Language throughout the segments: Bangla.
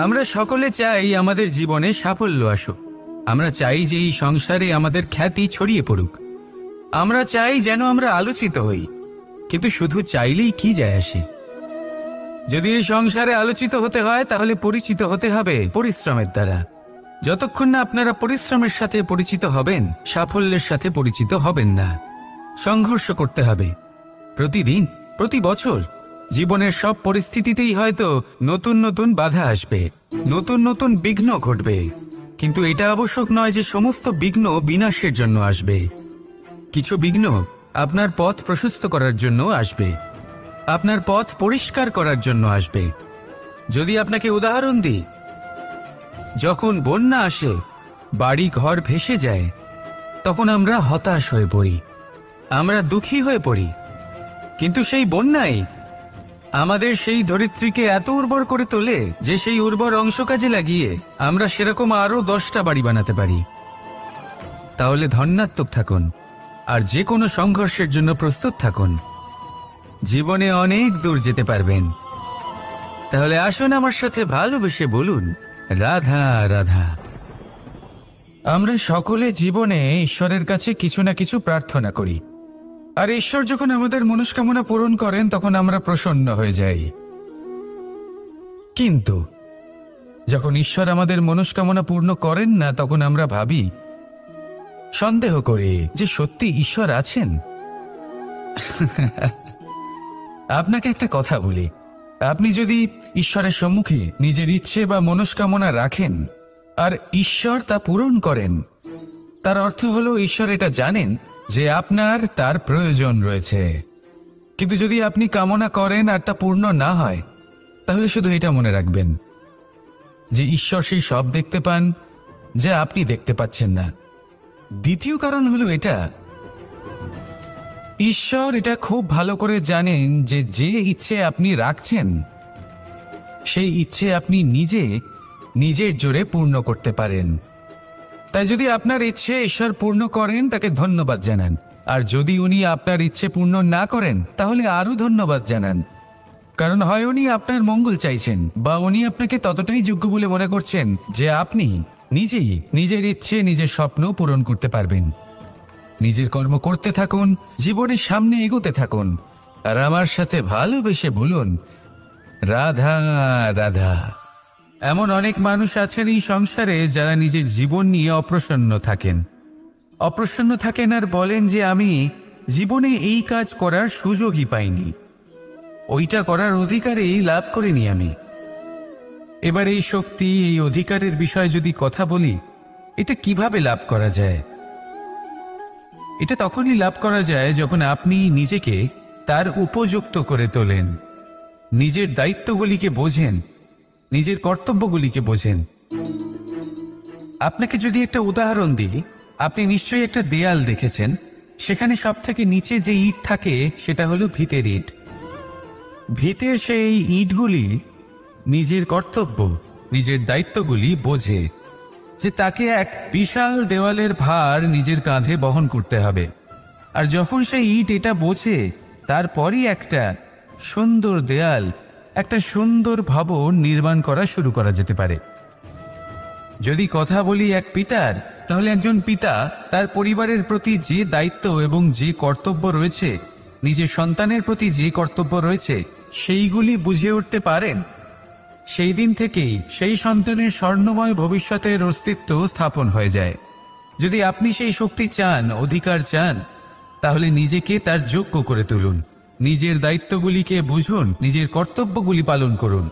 আমরা সকলে চাই আমাদের জীবনে সাফল্য আসুক। আমরা চাই যে এই সংসারে আমাদের খ্যাতি ছড়িয়ে পড়ুক। আমরা চাই যেন আমরা আলোচিত হই। কিন্তু শুধু চাইলেই কি যায় আসে? যদি এই সংসারে আলোচিত হতে হয় তাহলে পরিচিত হতে হবে পরিশ্রমের দ্বারা। যতক্ষণ না আপনারা পরিশ্রমের সাথে পরিচিত হবেন, সাফল্যের সাথে পরিচিত হবেন না। সংঘর্ষ করতে হবে প্রতিদিন, প্রতি বছর। জীবনের সব পরিস্থিতিতেই হয়তো নতুন নতুন বাধা আসবে, নতুন নতুন বিঘ্ন ঘটবে। কিন্তু এটা আবশ্যক নয় যে সমস্ত বিঘ্ন বিনাশের জন্য আসবে। কিছু বিঘ্ন আপনার পথ প্রশস্ত করার জন্য আসবে, আপনার পথ পরিষ্কার করার জন্য আসবে। যদি আপনাকে উদাহরণ দিই, যখন বন্যা আসে, বাড়ি ঘর ভেসে যায়, তখন আমরা হতাশ হয়ে পড়ি, আমরা দুঃখী হয়ে পড়ি। কিন্তু সেই বন্যাই আমাদের সেই ধরিত্রীকে এত উর্বর করে তোলে যে সেই উর্বর অংশ কাজে লাগিয়ে আমরা সেরকম আরো 10টা বাড়ি বানাতে পারি। তাহলে ধন্যাত্মক থাকুন আর যে কোনো সংঘর্ষের জন্য প্রস্তুত থাকুন। জীবনে অনেক দূর যেতে পারবেন। তাহলে আসুন আমার সাথে ভালোবেসে বলুন, রাধা রাধা। আমরা সকলে জীবনে ঈশ্বরের কাছে কিছু না কিছু প্রার্থনা করি, আর ঈশ্বর যখন আমাদের মনস্কামনা পূরণ করেন তখন আমরা প্রসন্ন হয়ে যাই। কিন্তু যখন ঈশ্বর আমাদের মনস্কামনা পূর্ণ করেন না, তখন আমরা ভাবি, সন্দেহ করি যে সত্যি ঈশ্বর আছেন। আপনাকে একটা কথা বলি, আপনি যদি ঈশ্বরের সম্মুখে নিজের ইচ্ছে বা মনস্কামনা রাখেন আর ঈশ্বর তা পূরণ করেন, তার অর্থ হলো ঈশ্বর এটা জানেন যে আপনার তার প্রয়োজন রয়েছে। কিন্তু যদি আপনি কামনা করেন আর তা পূর্ণ না হয়, তাহলে শুধু এটা মনে রাখবেন যে ঈশ্বর সেই সব দেখতে পান যা আপনি দেখতে পাচ্ছেন না। দ্বিতীয় কারণ হলো এটা, ঈশ্বর এটা খুব ভালো করে জানেন যে যে ইচ্ছে আপনি রাখছেন সেই ইচ্ছে আপনি নিজের জোরে পূর্ণ করতে পারেন। তাই যদি আপনার ইচ্ছে ঈশ্বর পূর্ণ করেন, তাকে ধন্যবাদ জানান। আর যদি উনি আপনার ইচ্ছে পূর্ণ না করেন, তাহলে আরো ধন্যবাদ জানান। কারণ হয় উনি আপনার মঙ্গল চাইছেন, বা উনি আপনাকে ততটাই যোগ্য বলে মনে করছেন যে আপনি নিজেই নিজের ইচ্ছে, নিজের স্বপ্ন পূরণ করতে পারবেন। নিজের কর্ম করতে থাকুন, জীবনের সামনে এগোতে থাকুন, আর আমার সাথে ভালোবেসে বলুন, রাধা রাধা। এমন অনেক মানুষ আছেন এই সংসারে যারা নিজের জীবন নিয়ে অপ্রসন্ন থাকেন আর বলেন যে আমি জীবনে এই কাজ করার সুযোগই পাইনি, ওইটা করার অধিকারই লাভ করিনি আমি। এবার এই শক্তি, এই অধিকারের বিষয়ে যদি কথা বলি, এটা কিভাবে লাভ করা যায়? এটা তখনই লাভ করা যায় যখন আপনি নিজেকে তার উপযুক্ত করে তোলেন, নিজের দায়িত্বগুলিকে বোঝেন, নিজের কর্তব্যগুলিকে বোঝেন। আপনাকে যদি একটা উদাহরণ দিই, আপনি নিশ্চয়ই একটা দেয়াল দেখেছেন। সেখানে সব থেকে নিচে যে ইট থাকে সেটা হলো ভিতের ইট। ভিতের সেই ইটগুলি নিজের কর্তব্য, নিজের দায়িত্বগুলি বোঝে যে তাকে এক বিশাল দেওয়ালের ভার নিজের কাঁধে বহন করতে হবে। আর যখন সেই ইট এটা বোঝে, তারপরই একটা সুন্দর দেয়াল, একটা সুন্দর ভবন নির্মাণ করা শুরু করা যেতে পারে। যদি কথা বলি এক পিতার, তাহলে একজন পিতা তার পরিবারের প্রতি যে দায়িত্ব এবং যে কর্তব্য রয়েছে, নিজের সন্তানের প্রতি যে কর্তব্য রয়েছে, সেইগুলি বুঝে উঠতে পারেন, সেই দিন থেকেই সেই সন্তানের স্বর্ণময় ভবিষ্যতের অস্তিত্ব স্থাপন হয়ে যায়। যদি আপনি সেই শক্তি চান, অধিকার চান, তাহলে নিজেকে তার যোগ্য করে তুলুন, নিজের দায়িত্বগুলিকে বুঝুন, নিজের কর্তব্যগুলি পালন করুন।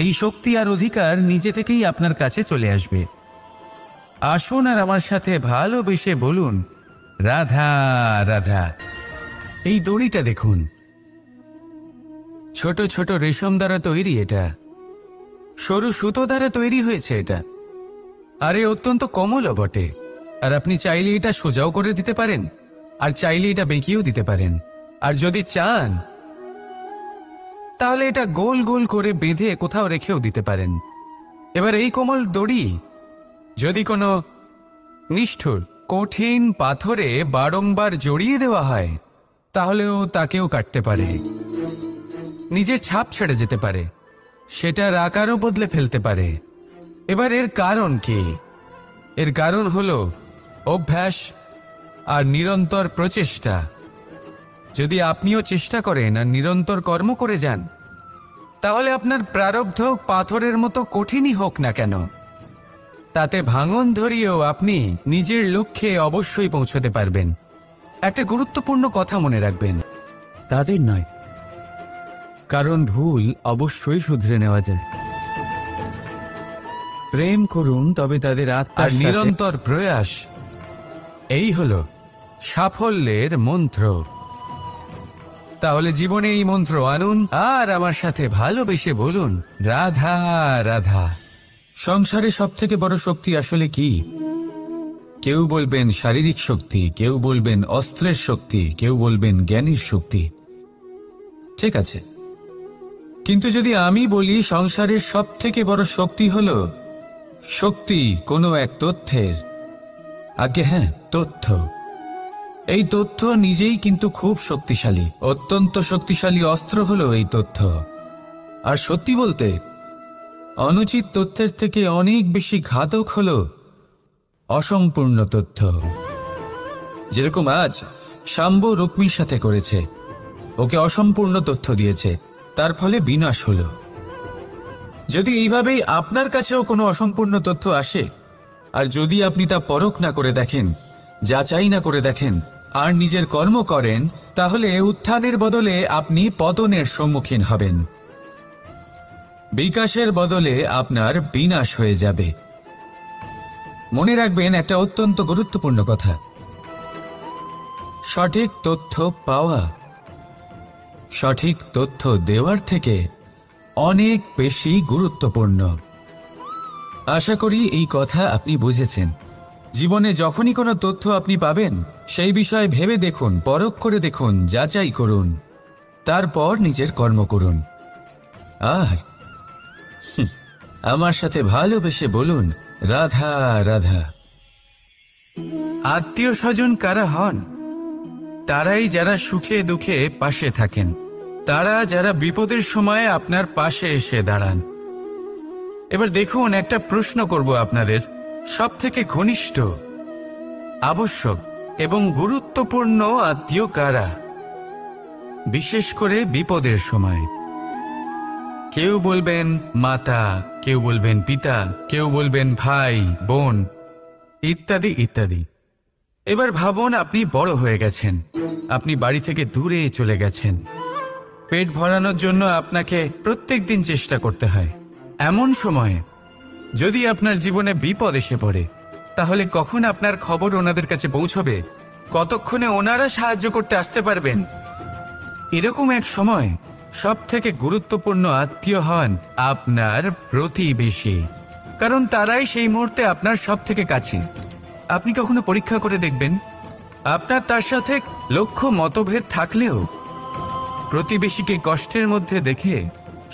এই শক্তি আর অধিকার নিজে থেকেই আপনার কাছে চলে আসবে। আসুন আর আমার সাথে ভালোবেসে বলুন, রাধা রাধা। এই দড়িটা দেখুন, ছোট ছোট রেশম দ্বারা তৈরি, এটা সরু সুতো দ্বারা তৈরি হয়েছে এটা, আরে অত্যন্ত কোমলও বটে। আর আপনি চাইলে এটা সোজাও করে দিতে পারেন, আর চাইলে এটা বেঁকিয়েও দিতে পারেন, আর যদি চান তাহলে এটা গোল গোল করে বেঁধে কোথাও রেখেও দিতে পারেন। এবার এই কোমল দড়ি যদি কোনো নিষ্ঠুর কঠিন পাথরে বারংবার জড়িয়ে দেওয়া হয়, তাহলেও তাকেও কাটতে পারে, নিজের ছাপ ছেড়ে যেতে পারে। সেটার আকারও বদলে ফেলতে পারে। এবার এর কারণ কি? এর কারণ হলো অভ্যাস আর নিরন্তর প্রচেষ্টা। যদি আপনিও চেষ্টা করেন আর নিরন্তর কর্ম করে যান, তাহলে আপনার প্রারব্ধ পাথরের মতো কঠিনই হোক না কেন, তাতে ভাঙন ধরিয়েও আপনি নিজের লক্ষ্যে অবশ্যই পৌঁছতে পারবেন। একটা গুরুত্বপূর্ণ কথা মনে রাখবেন, তাদের নয়, কারণ ভুল অবশ্যই শুধরে নেওয়া যায়। প্রেম করুন, তবে তাদের আত্মার নিরন্তর প্রয়াস, এই হলো সাফল্যের মন্ত্র। তাহলে জীবনে এই মন্ত্র আনুন আর আমার সাথে ভালোবেসে বলুন, রাধা রাধা। সংসারে সব থেকে বড় শক্তি আসলে কি? কেউ বলবেন শারীরিক শক্তি, কেউ বলবেন অস্ত্রের শক্তি, কেউ বলবেন জ্ঞানের শক্তি। ঠিক আছে, কিন্তু যদি আমি বলি সংসারের সব থেকে বড় শক্তি হলো শক্তি কোনো এক তথ্যের, আগে হ্যাঁ, তথ্য। এই তথ্য নিজেই কিন্তু খুব শক্তিশালী, অত্যন্ত শক্তিশালী অস্ত্র হলো এই তথ্য। আর সত্যি বলতে, অনুচিত তথ্যের থেকে অনেক বেশি ঘাতক হলো অসম্পূর্ণ তথ্য। যেরকম আজ শাম্ব রুক্মির সাথে করেছে, ওকে অসম্পূর্ণ তথ্য দিয়েছে, তার ফলে বিনাশ হলো। যদি এইভাবেই আপনার কাছেও কোনো অসম্পূর্ণ তথ্য আসে, আর যদি আপনি তা পরখ না করে দেখেন, যাচাই না করে দেখেন, আর নিজের কর্ম করেন, তাহলে উত্থানের বদলে আপনি পতনের সম্মুখীন হবেন। বিকাশের বদলে আপনার বিনাশ হয়ে যাবে। মনে রাখবেন একটা অত্যন্ত গুরুত্বপূর্ণ কথা, সঠিক তথ্য পাওয়া সঠিক তথ্য দেওয়ার থেকে অনেক বেশি গুরুত্বপূর্ণ। আশা করি এই কথা আপনি বুঝেছেন। জীবনে যখনই কোনো তথ্য আপনি পাবেন, সেই বিষয়ে ভেবে দেখুন, পরখ করে দেখুন, যাচাই করুন, তারপর নিজের কর্ম করুন। আর আমার সাথে ভালোবেসে বলুন, রাধা রাধা। আত্মীয় স্বজন কারা হন? তারাই যারা সুখে দুঃখে পাশে থাকেন, তারা যারা বিপদের সময় আপনার পাশে এসে দাঁড়ান। এবার দেখুন, একটা প্রশ্ন করব আপনাদের, সব থেকে ঘনিষ্ঠ, আবশ্যক এবং গুরুত্বপূর্ণ আত্মীয় কারা, বিশেষ করে বিপদের সময়? কেউ বলবেন মাতা, কেউ বলবেন পিতা, কেউ বলবেন ভাই বোন, ইত্যাদি ইত্যাদি। এবার ভাবুন, আপনি বড় হয়ে গেছেন, আপনি বাড়ি থেকে দূরে চলে গেছেন। পেট ভরানোর জন্য আপনাকে প্রত্যেক দিন চেষ্টা করতে হয়। এমন সময়ে যদি আপনার জীবনে বিপদ এসে পড়ে, তাহলে কখন আপনার খবর ওনাদের কাছে পৌঁছবে? কতক্ষণে ওনারা সাহায্য করতে আসতে পারবেন? এরকম এক সময় সব থেকে গুরুত্বপূর্ণ আত্মীয় হন আপনার প্রতিবেশী, কারণ তারাই সেই মুহূর্তে আপনার সব থেকে কাছে। আপনি কখনো পরীক্ষা করে দেখবেন, আপনার তার সাথে লক্ষ্য মতভেদ থাকলেও প্রতিবেশীকে কষ্টের মধ্যে দেখে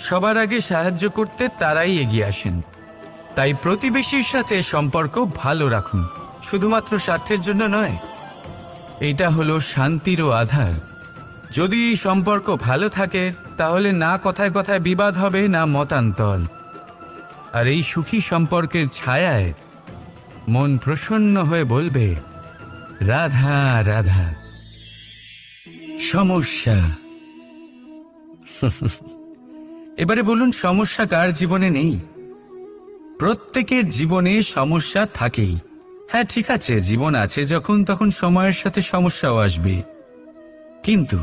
সবার আগে সাহায্য করতে তারাই এগিয়ে আসেন। তাই প্রতিবেশীর সাথে সম্পর্ক ভালো রাখুন, শুধুমাত্র স্বার্থের জন্য নয়। এটা হলো শান্তিরও আধার। যদি এই সম্পর্ক ভালো থাকে, তাহলে না কথায় কথায় বিবাদ হবে, না মতান্তর। আর এই সুখী সম্পর্কের ছায়ায় মন প্রসন্ন হয়ে বলবে, রাধা রাধা। সমস্যা। এবারে বলুন, সমস্যা কার জীবনে নেই? প্রত্যেকের জীবনে সমস্যা থাকেই। হ্যাঁ, ঠিক আছে, জীবন আছে যখন, তখন সময়ের সাথে সমস্যাও আসবে। কিন্তু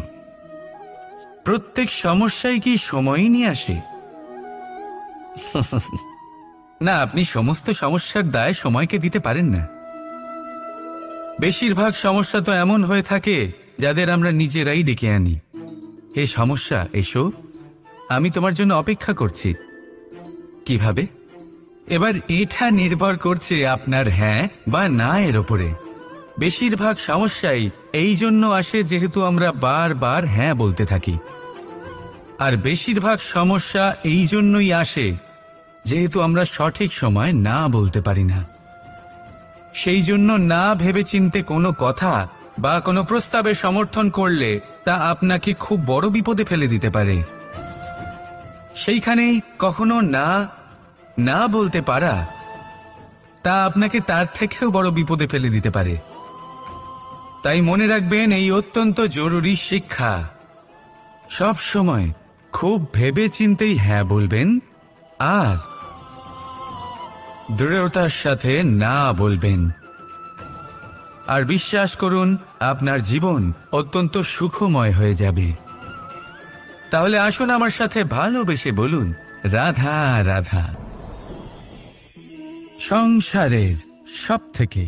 প্রত্যেক সমস্যাই কি সময়ই নিয়ে আসে? না, আপনি সমস্ত সমস্যার দায় সময়কে দিতে পারেন না। বেশিরভাগ সমস্যা তো এমন হয়ে থাকে যাদের আমরা নিজেরাই ডেকে আনি। হে সমস্যা, এসো, আমি তোমার জন্য অপেক্ষা করছি। কিভাবে? এবার এটা নির্ভর করছে আপনার হ্যাঁ বা না এর ওপরে। বেশিরভাগ সমস্যাই এই জন্য আসে যেহেতু আমরা বারবার হ্যাঁ বলতে থাকি, আর বেশিরভাগ সমস্যা এই জন্যই আসে যেহেতু আমরা সঠিক সময় না বলতে পারি না। সেই জন্য না ভেবেচিন্তে কোনো কথা বা কোনো প্রস্তাবে সমর্থন করলে তা আপনাকে খুব বড় বিপদে ফেলে দিতে পারে। সেইখানেই কখনো না না বলতে পারা তা আপনাকে তার থেকেও বড় বিপদে ফেলে দিতে পারে। তাই মনে রাখবেন, এই অত্যন্ত জরুরি শিক্ষা। সব সময় খুব ভেবে চিন্তেই হ্যাঁ বলবেন আর দৃঢ়তার সাথে না বলবেন। আর বিশ্বাস করুন, আপনার জীবন অত্যন্ত সুখময় হয়ে যাবে। তাহলে আসুন আমার সাথে ভালোবেসে বলুন, রাধা রাধা। সংসারের সব থেকে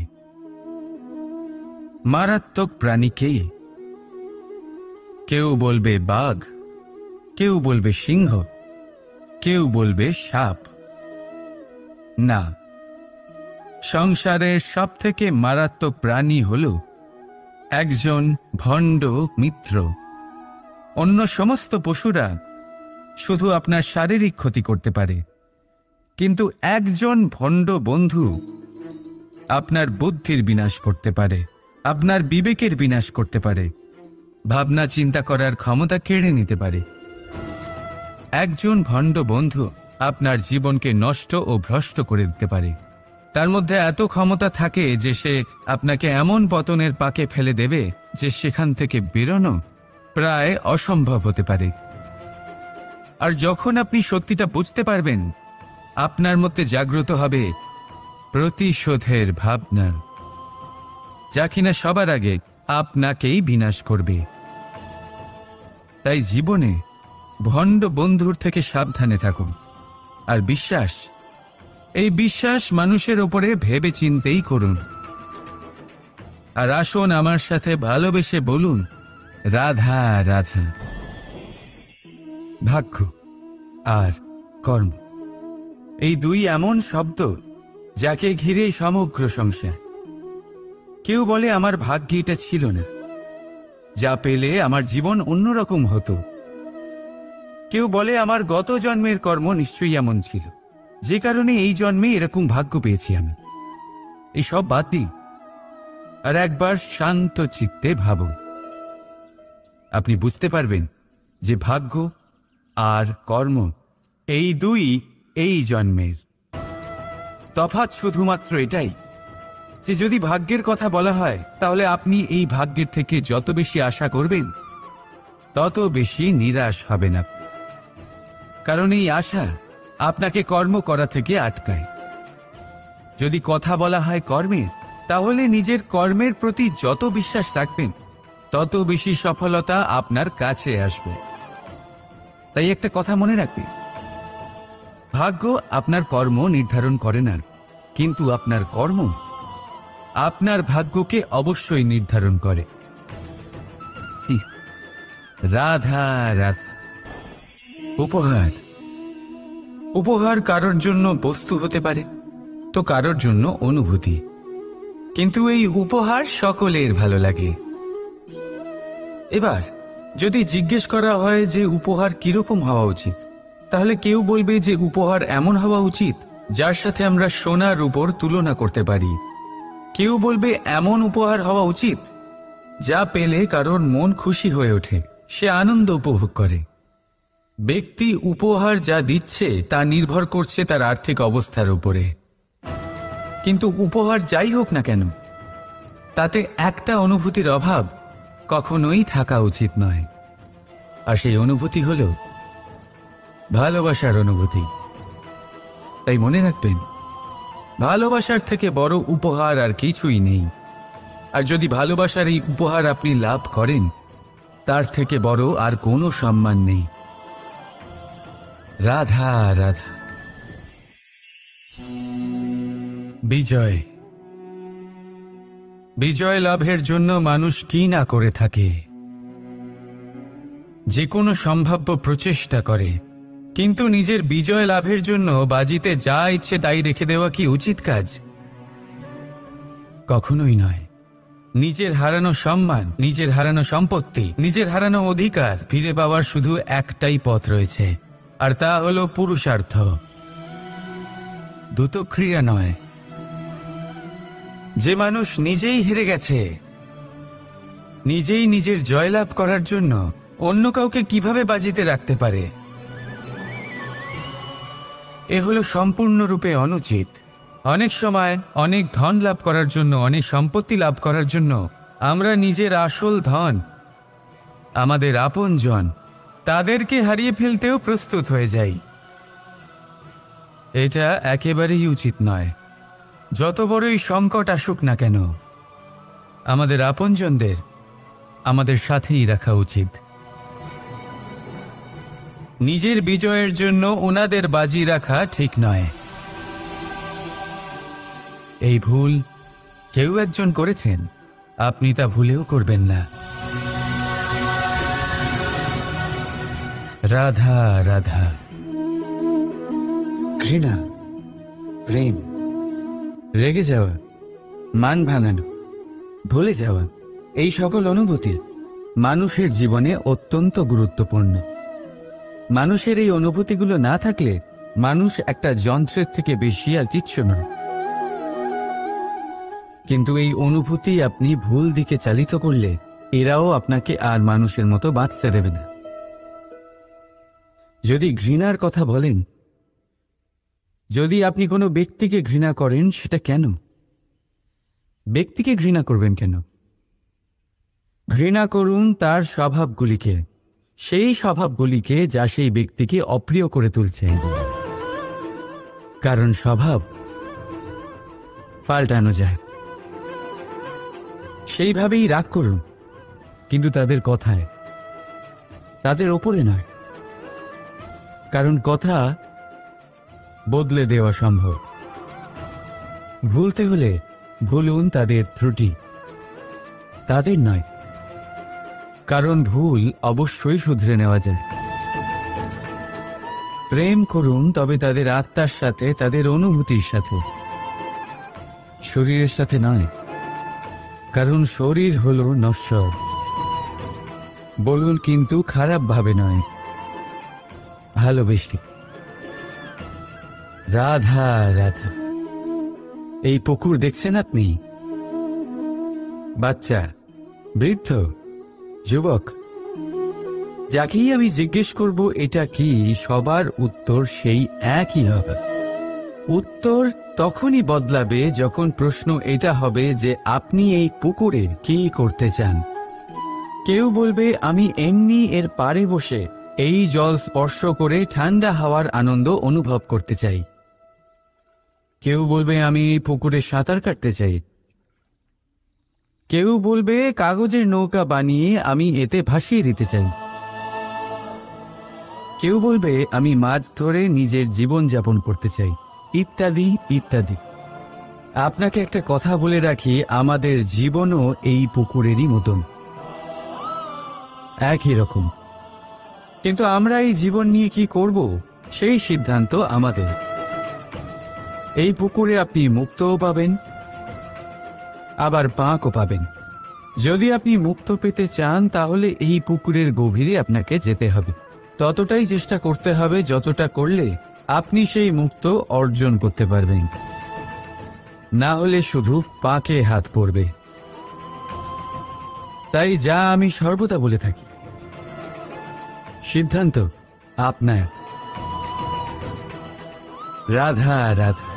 মারাত্মক প্রাণী কে? কেউ বলবে বাঘ, কেউ বলবে সিংহ, কেউ বলবে সাপ। না, সংসারের সব থেকে মারাত্মক প্রাণী হল একজন ভণ্ড মিত্র। অন্য সমস্ত পশুরা শুধু আপনার শারীরিক ক্ষতি করতে পারে, কিন্তু একজন ভণ্ড বন্ধু আপনার বুদ্ধির বিনাশ করতে পারে, আপনার বিবেকের বিনাশ করতে পারে, ভাবনা চিন্তা করার ক্ষমতা কেড়ে নিতে পারে। একজন ভণ্ড বন্ধু আপনার জীবনকে নষ্ট ও ভ্রষ্ট করে দিতে পারে। তার মধ্যে এত ক্ষমতা থাকে যে সে আপনাকে এমন পতনের পাকে ফেলে দেবে যে সেখান থেকে বেরোনো প্রায় অসম্ভব হতে পারে। আর যখন আপনি সত্যিটা বুঝতে পারবেন, আপনার মধ্যে জাগ্রত হবে প্রতিশোধের ভাবনা, যা কিনা সবার আগে আপনাকেই বিনাশ করবে। তাই জীবনে ভণ্ড বন্ধুর থেকে সাবধানে থাকুন। আর বিশ্বাস, এই বিশ্বাস মানুষের ওপরে ভেবে চিন্তেই করুন। আর আসুন আমার সাথে ভালোবেসে বলুন, রাধা রাধা। ভাগ্য আর কর্ম, এই দুই এমন শব্দ যাকে ঘিরে সমগ্র সংসার। কেউ বলে আমার ভাগ্যে এটা ছিল না, যা পেলে আমার জীবন অন্যরকম হতো। কেউ বলে আমার গত জন্মের কর্ম নিশ্চয়ই এমন ছিল, যে কারণে এই জন্মে এরকম ভাগ্য পেয়েছি আমি। এই সব বাদ দিন আর একবার শান্ত চিত্তে ভাবুন। আপনি বুঝতে পারবেন যে ভাগ্য আর কর্ম এই দুই এই জন্মের। তফাৎ শুধুমাত্র এটাই যে যদি ভাগ্যের কথা বলা হয়, তাহলে আপনি এই ভাগ্যের থেকে যত বেশি আশা করবেন তত বেশি নিরাশ হবেন আপনি। কারণ এই আশা আপনাকে কর্ম করা থেকে আটকায়। যদি কথা বলা হয় কর্মের, তাহলে নিজের কর্মের প্রতি যত বিশ্বাস রাখবেন তত বেশি সফলতা আপনার কাছে আসবে। তাই একটা কথা মনে রাখবেন, ভাগ্য আপনার কর্ম নির্ধারণ করে না, কিন্তু আপনার কর্ম আপনার ভাগ্যকে অবশ্যই নির্ধারণ করে। রাধা রাধা। উপহার, উপহার কারোর জন্য বস্তু হতে পারে, তো কারোর জন্য অনুভূতি। কিন্তু এই উপহার সকলের ভালো লাগে। এবার যদি জিজ্ঞেস করা হয় যে উপহার কিরকম হওয়া উচিত, তাহলে কেউ বলবে যে উপহার এমন হওয়া উচিত যার সাথে আমরা সোনার উপর তুলনা করতে পারি। কেউ বলবে এমন উপহার হওয়া উচিত যা পেলে কারোর মন খুশি হয়ে ওঠে, সে আনন্দ উপভোগ করে। ব্যক্তি উপহার যা দিচ্ছে তা নির্ভর করছে তার আর্থিক অবস্থার উপরে। কিন্তু উপহার যাই হোক না কেন, তাতে একটা অনুভূতির অভাব কখনোই থাকা উচিত নয়। আর সেই অনুভূতি হল ভালোবাসার অনুভূতি। তাই মনে রাখবেন, ভালোবাসার থেকে বড় উপহার আর কিছুই নেই। আর যদি ভালোবাসার এই উপহার আপনি লাভ করেন, তার থেকে বড় আর কোনো সম্মান নেই। রাধা রাধা। বিজয়, বিজয় লাভের জন্য মানুষ কি না করে থাকে, যে কোনো সম্ভাব্য প্রচেষ্টা করে। কিন্তু নিজের বিজয় লাভের জন্য বাজিতে যা ইচ্ছে তাই রেখে দেওয়া কি উচিত কাজ? কখনোই নয়। নিজের হারানো সম্মান, নিজের হারানো সম্পত্তি, নিজের হারানো অধিকার ফিরে পাওয়ার শুধু একটাই পথ রয়েছে, আর তা হলো পুরুষার্থ, দ্রুতক্রিয়া নয়। যে মানুষ নিজেই হেরে গেছে, নিজেই নিজের জয়লাভ করার জন্য অন্য কাউকে কিভাবে বাজিতে রাখতে পারে? এ হলো সম্পূর্ণরূপে অনুচিত। অনেক সময় অনেক ধন লাভ করার জন্য, অনেক সম্পত্তি লাভ করার জন্য আমরা নিজের আসল ধন, আমাদের আপনজন, তাদেরকে হারিয়ে ফেলতেও প্রস্তুত হয়ে যাই। এটা একেবারেই উচিত নয়। যত বড়ই সংকট আসুক না কেন, আমাদের আপনজনদের আমাদের সাথেই রাখা উচিত। নিজের বিজয়ের জন্য ওনাদের বাজি রাখা ঠিক নয়। এই ভুল কেউ একজন করেছেন, আপনি তা ভুলেও করবেন না। রাধা রাধা। ঘৃণা, প্রেম, রেগে যাওয়া, মান ভাঙানো, ভুলে যাওয়া, এই সকল অনুভূতি মানুষের জীবনে অত্যন্ত গুরুত্বপূর্ণ। মানুষের এই অনুভূতিগুলো না থাকলে মানুষ একটা যন্ত্রের থেকে বেশি আর কিচ্ছু নয়। কিন্তু এই অনুভূতি আপনি ভুল দিকে চালিত করলে এরাও আপনাকে আর মানুষের মতো বাঁচতে দেবে না। যদি ঘৃণার কথা বলেন, যদি আপনি কোনো ব্যক্তিকে ঘৃণা করেন, সেটা কেন? ব্যক্তিকে ঘৃণা করবেন কেন? ঘৃণা করুন তার স্বভাবগুলিকে, সেই স্বভাবগুলিকে যা সেই ব্যক্তিকে অপ্রিয় করে তুলছে। কারণ স্বভাব পাল্টানো যায়। সেইভাবেই রাগ করুন, কিন্তু তাদের কথায়, তাদের ওপরে নয়। কারণ কথা বদলে দেওয়া সম্ভব। ভুলতে হলে ভুলুন তাদের ত্রুটি, তাদের নয়। কারণ ভুল অবশ্যই শুধরে নেওয়া যায়। প্রেম করুন, তবে তাদের আত্মার সাথে, তাদের অনুভূতির সাথে, শরীরের সাথে নয়। কারণ শরীর হলো নশ্বর। বলুন, কিন্তু খারাপ ভাবে নয়, ভালোবেসে। রাধা রাধা। এই পুকুর দেখছেন আপনি? বাচ্চা, বৃদ্ধ, যুবক, যাকেই আমি জিজ্ঞেস করব এটা কি, সবার উত্তর সেই একই হবে। উত্তর তখনই বদলাবে যখন প্রশ্ন এটা হবে যে আপনি এই পুকুরে কি করতে চান। কেউ বলবে আমি এমনি এর পাড়ে বসে এই জল স্পর্শ করে ঠান্ডা হাওয়ার আনন্দ অনুভব করতে চাই। কেউ বলবে আমি পুকুরে সাঁতার কাটতে চাই। কেউ বলবে কাগজের নৌকা বানিয়ে আমি এতে ভাসিয়ে দিতে চাই। কেউ বলবে আমি মাছ ধরে নিজের জীবন যাপন করতে চাই, ইত্যাদি ইত্যাদি। আপনাকে একটা কথা বলে রাখি, আমাদের জীবনও এই পুকুরেরই মতন, একই রকম। কিন্তু আমরা এই জীবন নিয়ে কি করব, সেই সিদ্ধান্ত আমাদের। এই পুকুরে আপনি মুক্তও পাবেন, আবার পাঁকও পাবেন। যদি আপনি মুক্ত পেতে চান, তাহলে এই পুকুরের গভীরে আপনাকে যেতে হবে। ততটাই চেষ্টা করতে হবে যতটা করলে আপনি সেই মুক্ত অর্জন করতে পারবেন। না হলে শুধু পাকে হাত পড়বে। তাই যা আমি সর্বদা বলে থাকি, সিদ্ধান্ত আপনার। রাধা রাধা।